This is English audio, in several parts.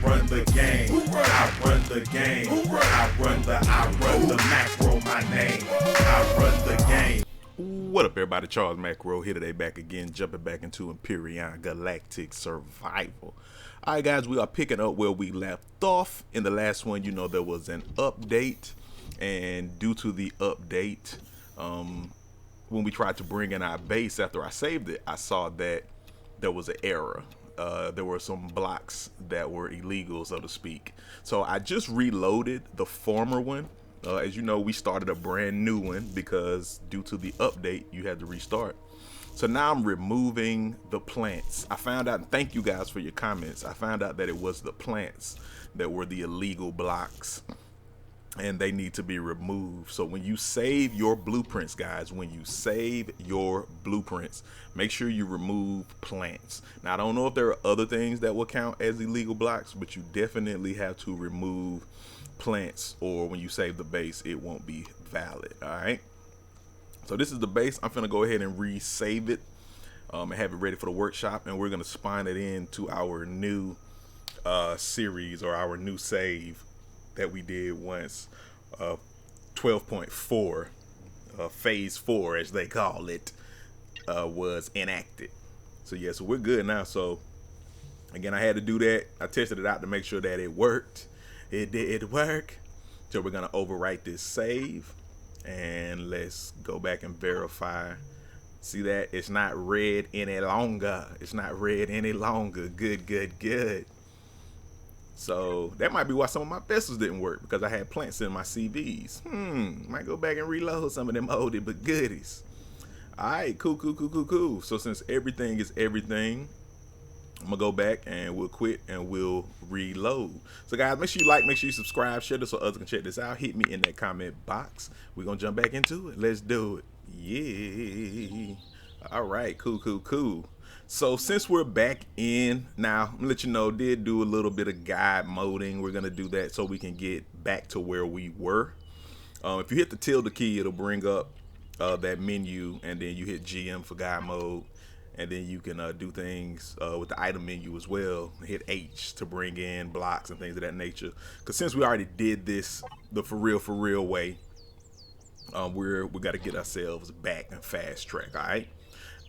run the game. I run the game. I run the macro, my name. I run the game. What up, everybody? Charles Macro here today, back again, jumping back into EMPYRION Galactic Survival. Alright guys, we are picking up where we left off. In the last one, you know, there was an update, and due to the update, when we tried to bring in our base after I saved it, I saw that there was an error. There were some blocks that were illegal, so to speak. So I just reloaded the former one. As you know, we started a brand new one because due to the update, you had to restart. So now I'm removing the plants. I found out, and thank you guys for your comments, I found out that it was the plants that were the illegal blocks, and they need to be removed. So when you save your blueprints, guys, when you save your blueprints, make sure you remove plants. Now, I don't know if there are other things that will count as illegal blocks, but you definitely have to remove plants, or when you save the base, it won't be valid. All right, so this is the base. I'm gonna go ahead and resave it and have it ready for the workshop, and we're gonna spawn it into our new series, or our new save that we did once. 12.4 phase 4, as they call it, was enacted. So yeah, so we're good now. So again, I had to do that. I tested it out to make sure that it worked. It did work. So we're gonna overwrite this save, and let's go back and verify. See that it's not red any longer. It's not red any longer. Good. So that might be why some of my vessels didn't work, because I had plants in my CVs. Might go back and reload some of them oldie but goodies. All right, cool. So since everything is everything, I'm gonna go back and we'll quit and we'll reload. So guys, make sure you like, make sure you subscribe, share this so others can check this out. Hit me in that comment box. We're gonna jump back into it. Let's do it. Yeah. All right, cool. So since we're back in now, I'm gonna let you know, did do a little bit of guide moding. We're gonna do that so we can get back to where we were. If you hit the tilde key, it'll bring up that menu, and then you hit GM for guide mode. And then you can do things with the item menu as well. Hit H to bring in blocks and things of that nature. Because since we already did this the for real way, we got to get ourselves back and fast track. All right.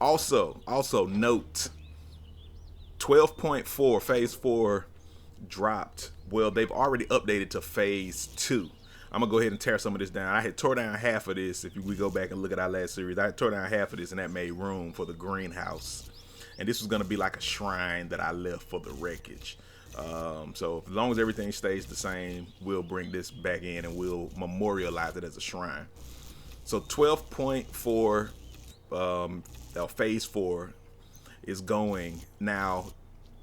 Also note, 12.4 phase 4 dropped. Well, they've already updated to phase 2. I'm gonna go ahead and tear some of this down. I had tore down half of this. If we go back and look at our last series, I had tore down half of this, and that made room for the greenhouse. And this was gonna be like a shrine that I left for the wreckage. So as long as everything stays the same, we'll bring this back in and we'll memorialize it as a shrine. So 12.4 phase 4 is going now.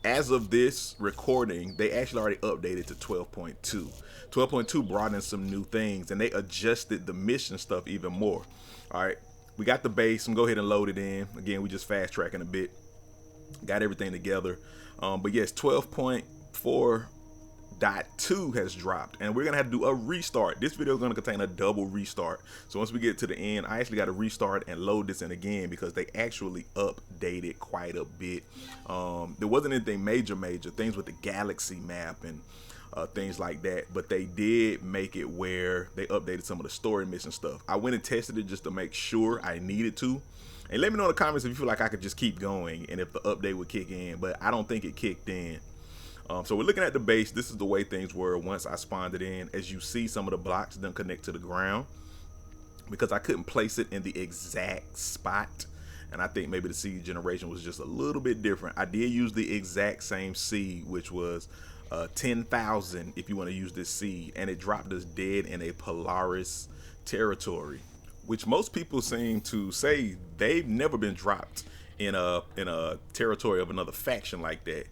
As of this recording, they actually already updated to 12.2. 12.2 brought in some new things, and they adjusted the mission stuff even more. All right, we got the base. I'm gonna go ahead and load it in. Again, we just fast tracking a bit. Got everything together. But yes, 12.4.2 has dropped, and we're gonna have to do a restart. This video is gonna contain a double restart. So once we get to the end, I actually got to restart and load this in again, because they actually updated quite a bit. There wasn't anything major things with the galaxy map and things like that, but they did make it where they updated some of the story mission stuff. I went and tested it just to make sure I needed to. And let me know in the comments if you feel like I could just keep going and if the update would kick in, but I don't think it kicked in. So we're looking at the base. This is the way things were once I spawned it in. As you see, some of the blocks didn't connect to the ground because I couldn't place it in the exact spot. And I think maybe the seed generation was just a little bit different. I did use the exact same seed, which was 10,000 if you want to use this seed, and it dropped us dead in a Polaris territory, which most people seem to say they've never been dropped in a territory of another faction like that.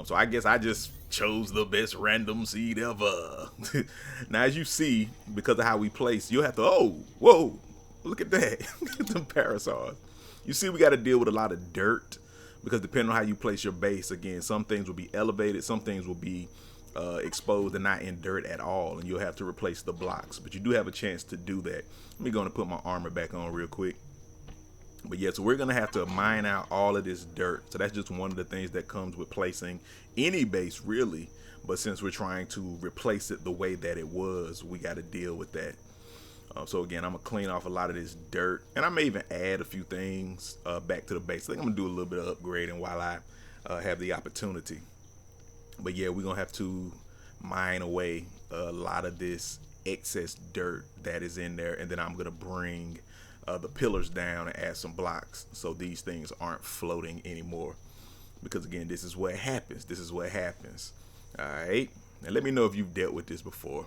So I guess I just chose the best random seed ever. Now, as you see, because of how we place, you'll have to, whoa, look at that. Look at them parasaurs. You see, we got to deal with a lot of dirt, because depending on how you place your base, again, some things will be elevated, some things will be exposed and not in dirt at all, and you'll have to replace the blocks. But you do have a chance to do that. Let me go and put my armor back on real quick. But yeah, so we're gonna have to mine out all of this dirt. So that's just one of the things that comes with placing any base, really. But since we're trying to replace it the way that it was, we got to deal with that. So again, I'm gonna clean off a lot of this dirt, and I may even add a few things back to the base. I think I'm gonna do a little bit of upgrading while I have the opportunity. But yeah, we're gonna have to mine away a lot of this excess dirt that is in there, and then I'm gonna bring the pillars down and add some blocks so these things aren't floating anymore. Because again, this is what happens. This is what happens. All right, and let me know if you've dealt with this before.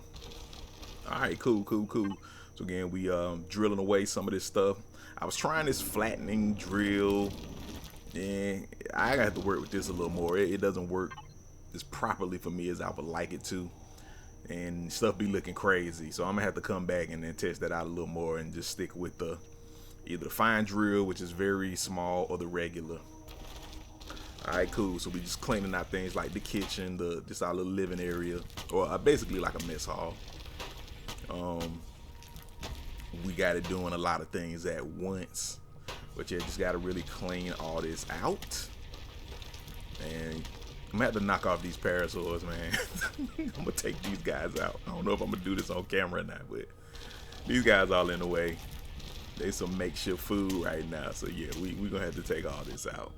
All right, cool. So again, we drilling away some of this stuff. I was trying this flattening drill, and I got to work with this a little more. It doesn't work as properly for me as I would like it to, and stuff be looking crazy. So I'm gonna have to come back and then test that out a little more and just stick with the either the fine drill, which is very small, or the regular. All right, cool. So we just cleaning out things like the kitchen, just our little living area, or basically like a mess hall. We got it doing a lot of things at once, but yeah, just got to really clean all this out. And I'm gonna have to knock off these parasaurs, man. I'm gonna take these guys out. I don't know if I'm gonna do this on camera or not, but these guys all in the way. They some makeshift food right now, so yeah, we gonna have to take all this out.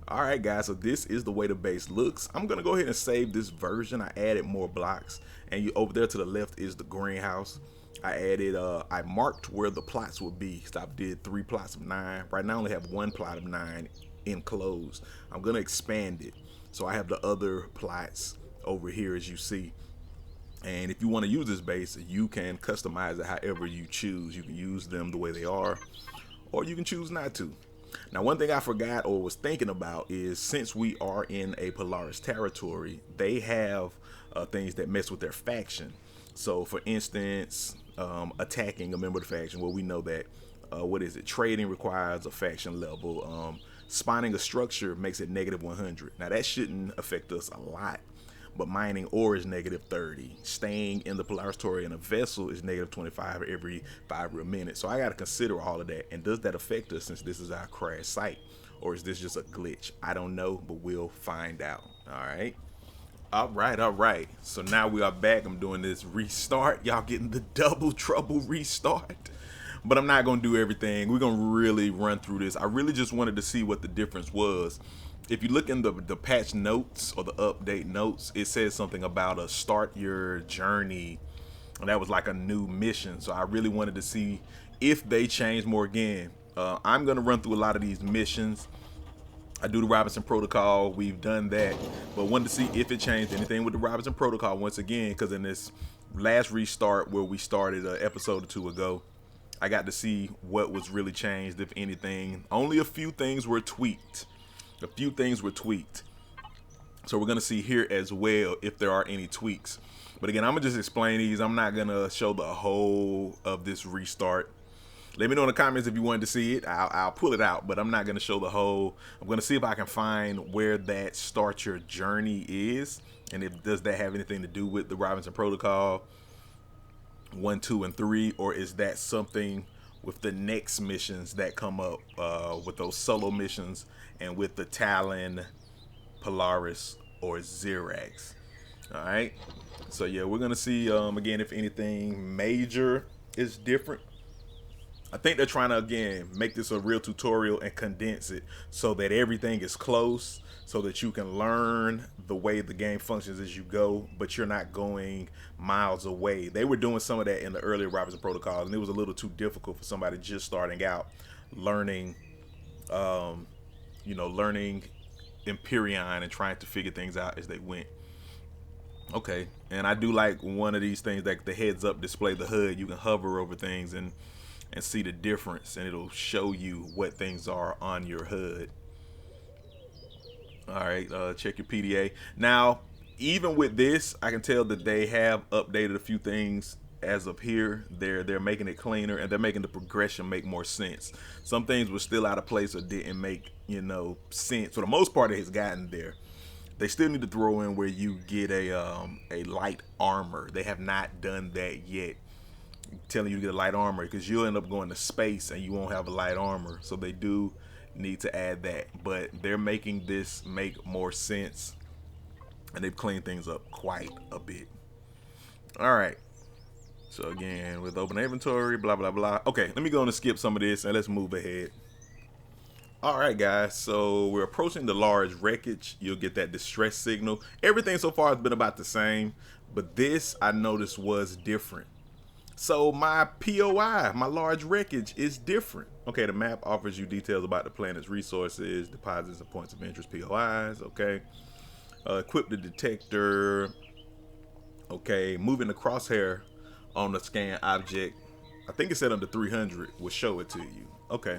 All right, guys, so this is the way the base looks. I'm gonna go ahead and save this version. I added more blocks, and over there to the left is the greenhouse. I marked where the plots would be. So I did 3 plots of 9. Right now I only have 1 plot of 9 enclosed. I'm gonna expand it, so I have the other plots over here, as you see. And if you want to use this base, you can customize it however you choose. You can use them the way they are, or you can choose not to. Now, one thing I forgot or was thinking about is, since we are in a Polaris territory, they have things that mess with their faction. So for instance, attacking a member of the faction, well, we know that trading requires a faction level. Spawning a structure makes it -100. Now that shouldn't affect us a lot, but mining ore is -30. Staying in the Polaris territory in a vessel is -25 every 5 real minutes. So I got to consider all of that. And does that affect us since this is our crash site, or is this just a glitch? I don't know, but we'll find out. All right. So now we are back. I'm doing this restart. Y'all getting the double trouble restart. But I'm not gonna do everything. We're gonna really run through this. I really just wanted to see what the difference was. If you look in the patch notes or the update notes, it says something about a start your journey, and that was like a new mission. So I really wanted to see if they changed more again. I'm gonna run through a lot of these missions. I do the Robinson Protocol. We've done that, but wanted to see if it changed anything with the Robinson Protocol once again, because in this last restart where we started an episode or 2 ago, I got to see what was really changed, if anything. Only a few things were tweaked. So we're gonna see here as well if there are any tweaks. But again, I'm gonna just explain these. I'm not gonna show the whole of this restart. Let me know in the comments if you wanted to see it. I'll pull it out, but I'm not gonna show the whole. I'm gonna see if I can find where that start your journey is, and does that have anything to do with the Robinson Protocol 1, 2, and 3, or is that something with the next missions that come up, with those solo missions and with the Talon, Polaris, or Xerax. All right, so yeah, we're gonna see again if anything major is different. I think they're trying to, again, make this a real tutorial and condense it so that everything is close, so that you can learn the way the game functions as you go, but you're not going miles away. They were doing some of that in the earlier Robinson Protocol, and it was a little too difficult for somebody just starting out learning, learning EMPYRION and trying to figure things out as they went. Okay, and I do like one of these things, like the heads up display, the HUD. You can hover over things and see the difference, and it'll show you what things are on your HUD. All right, check your PDA. Now, even with this, I can tell that they have updated a few things as of here. They're making it cleaner, and they're making the progression make more sense. Some things were still out of place or didn't make sense. For the most part, it has gotten there. They still need to throw in where you get a light armor. They have not done that yet. telling you to get a light armor, because you'll end up going to space and you won't have a light armor. So they do need to add that, but they're making this make more sense, and they've cleaned things up quite a bit. All right, so again, with open inventory, blah blah blah. Okay, let me go and skip some of this and let's move ahead. All right, guys, so we're approaching the large wreckage. You'll get that distress signal. Everything so far has been about the same, but this I noticed was different. So my POI, my large wreckage, is different. Okay, the map offers you details about the planet's resources, deposits, and points of interest, POIs. Okay, equip the detector. Okay, moving the crosshair on the scan object, I think it said under 300, will show it to you. Okay,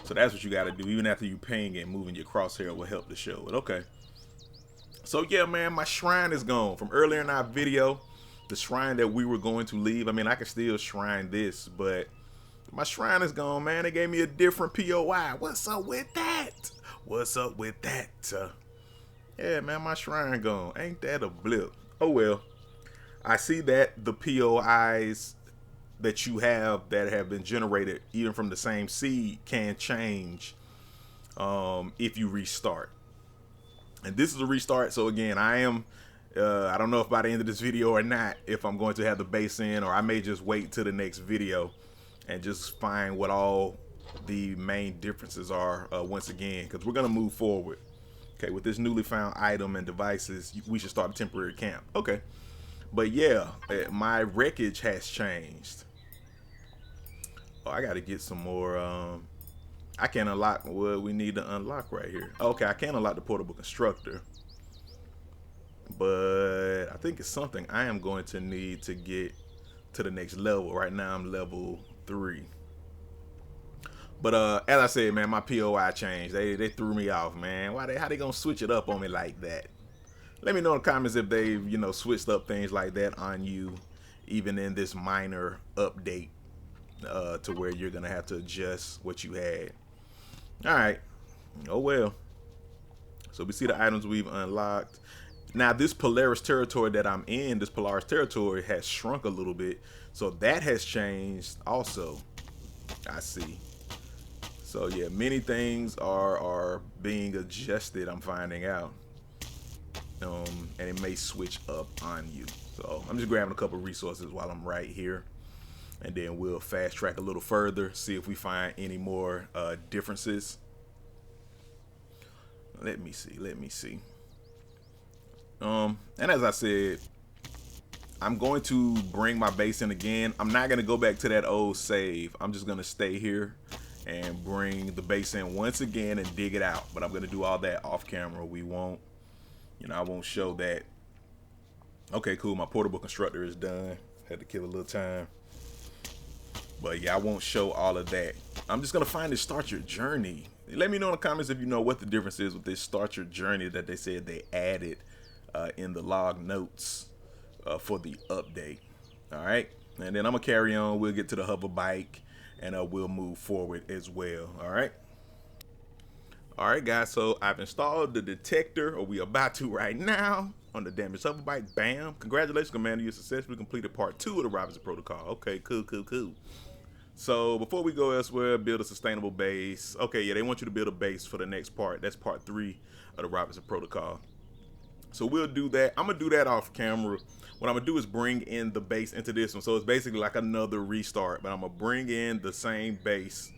so that's what you got to do. Even after you ping it, moving your crosshair will help to show it. Okay, so yeah, man, my shrine is gone from earlier in our video. The shrine that we were going to leave, I mean, I can still shrine this, but my shrine is gone, man. They gave me a different POI. What's up with that? What's up with that? Yeah, man, my shrine gone. Ain't that a blip? Oh, well. I see that the POIs that you have that have been generated, even from the same seed, can change if you restart. And this is a restart, so again, I don't know if by the end of this video or not, if I'm going to have the base in, or I may just wait till the next video and just find what all the main differences are once again, because we're going to move forward. Okay, with this newly found item and devices, we should start a temporary camp. Okay, but yeah, my wreckage has changed. Oh, I got to get some more. I can't unlock what we need to unlock right here. Okay, I can't unlock the portable constructor, but I think it's something I am going to need to get to the next level. Right now I'm level 3. But as I said, man, my POI changed. They threw me off, man. How they gonna switch it up on me like that? Let me know in the comments if they've, you know, switched up things like that on you, even in this minor update, to where you're gonna have to adjust what you had. All right. Oh well. So we see the items we've unlocked. Now this Polaris territory that I'm in, this Polaris territory has shrunk a little bit. So that has changed also. I see. So yeah, many things are being adjusted, I'm finding out. And it may switch up on you. So I'm just grabbing a couple resources while I'm right here. And then we'll fast track a little further, see if we find any more differences. Let me see. And as I said, I'm going to bring my base in again. I'm not going to go back to that old save. I'm just going to stay here and bring the base in once again and dig it out. But I'm going to do all that off camera. We won't, you know, I won't show that. Okay, cool. My portable constructor is done. Had to kill a little time. But yeah, I won't show all of that. I'm just going to find this start your journey. Let me know in the comments if you know what the difference is with this start your journey that they said they added in the log notes for the update. All right, and then I'm gonna carry on. We'll get to the hover bike and we'll move forward as well. All right, guys, so I've installed the detector, or we about to right now, on the damaged hover bike. Bam. Congratulations, Commander, you successfully completed part 2 of the Robinson protocol. Okay, cool. So before we go elsewhere, build a sustainable base. Okay, yeah, they want you to build a base for the next part. That's part 3 of the Robinson protocol. So we'll do that. I'm gonna do that off camera. What I'm gonna do is bring in the base into this one. So it's basically like another restart, but I'm gonna bring in the same base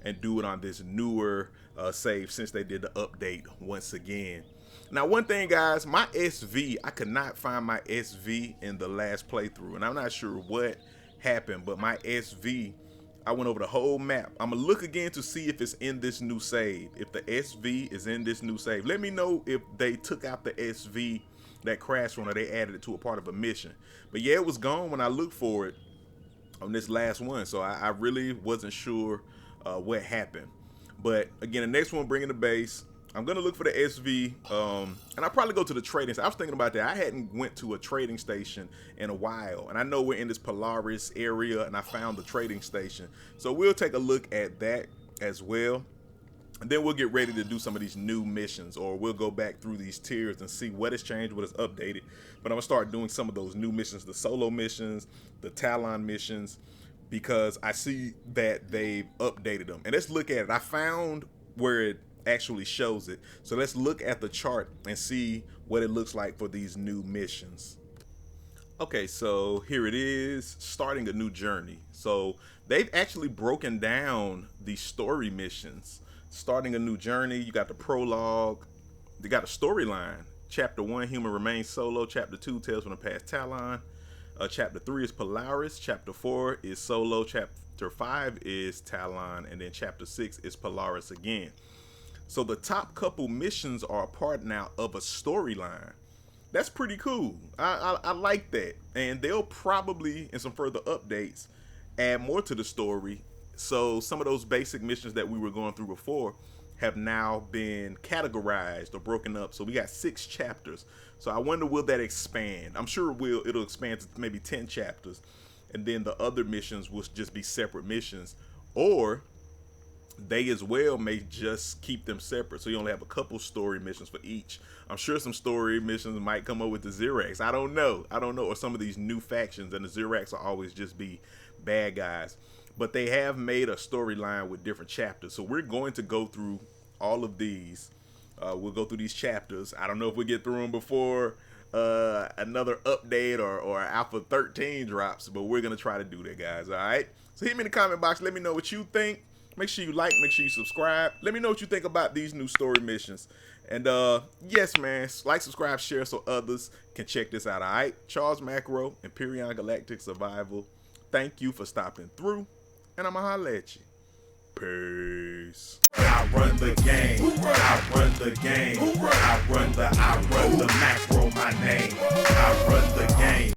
and do it on this newer save since they did the update once again. Now, one thing, guys, my SV, I could not find my SV in the last playthrough, and I'm not sure what happened, but my SV, I went over the whole map. I'm gonna look again to see if it's in this new save. If the SV is in this new save, let me know if they took out the SV that crashed one or they added it to a part of a mission. But yeah, it was gone when I looked for it on this last one, so I really wasn't sure what happened. But again, the next one, bringing the base, I'm gonna look for the SV, and I'll probably go to the trading. I was thinking about that. I hadn't went to a trading station in a while, and I know we're in this Polaris area, and I found the trading station, so we'll take a look at that as well. And then we'll get ready to do some of these new missions, or we'll go back through these tiers and see what has changed, what has updated. But I'm gonna start doing some of those new missions, the solo missions, the Talon missions, because I see that they've updated them. And let's look at it. I found where it actually shows it. So let's look at the chart and see what it looks like for these new missions. Okay, so here it is, starting a new journey. So they've actually broken down the story missions. Starting a new journey, you got the prologue, you got a storyline. Chapter 1, Human Remains Solo. Chapter 2, Tales from the Past Talon. Chapter 3 is Polaris. Chapter 4 is Solo. Chapter 5 is Talon. And then Chapter 6 is Polaris again. So the top couple missions are a part now of a storyline. That's pretty cool. I like that. And they'll probably, in some further updates, add more to the story. So some of those basic missions that we were going through before have now been categorized or broken up. So we got 6 chapters. So I wonder, will that expand? I'm sure it'll expand to maybe 10 chapters. And then the other missions will just be separate missions. Or they as well may just keep them separate. So you only have a couple story missions for each. I'm sure some story missions might come up with the Zirax. I don't know. Or some of these new factions, and the Zirax will always just be bad guys. But they have made a storyline with different chapters. So we're going to go through all of these. We'll go through these chapters. I don't know if we get through them before another update or Alpha 13 drops, but we're going to try to do that, guys. All right. So hit me in the comment box. Let me know what you think. Make sure you like, make sure you subscribe. Let me know what you think about these new story missions. And yes, man, like, subscribe, share so others can check this out. All right. Charles Macro, EMPYRION Galactic Survival. Thank you for stopping through. And I'ma holla at you. Peace. I run the game. I run the game. I run the macro, my name. I run the game.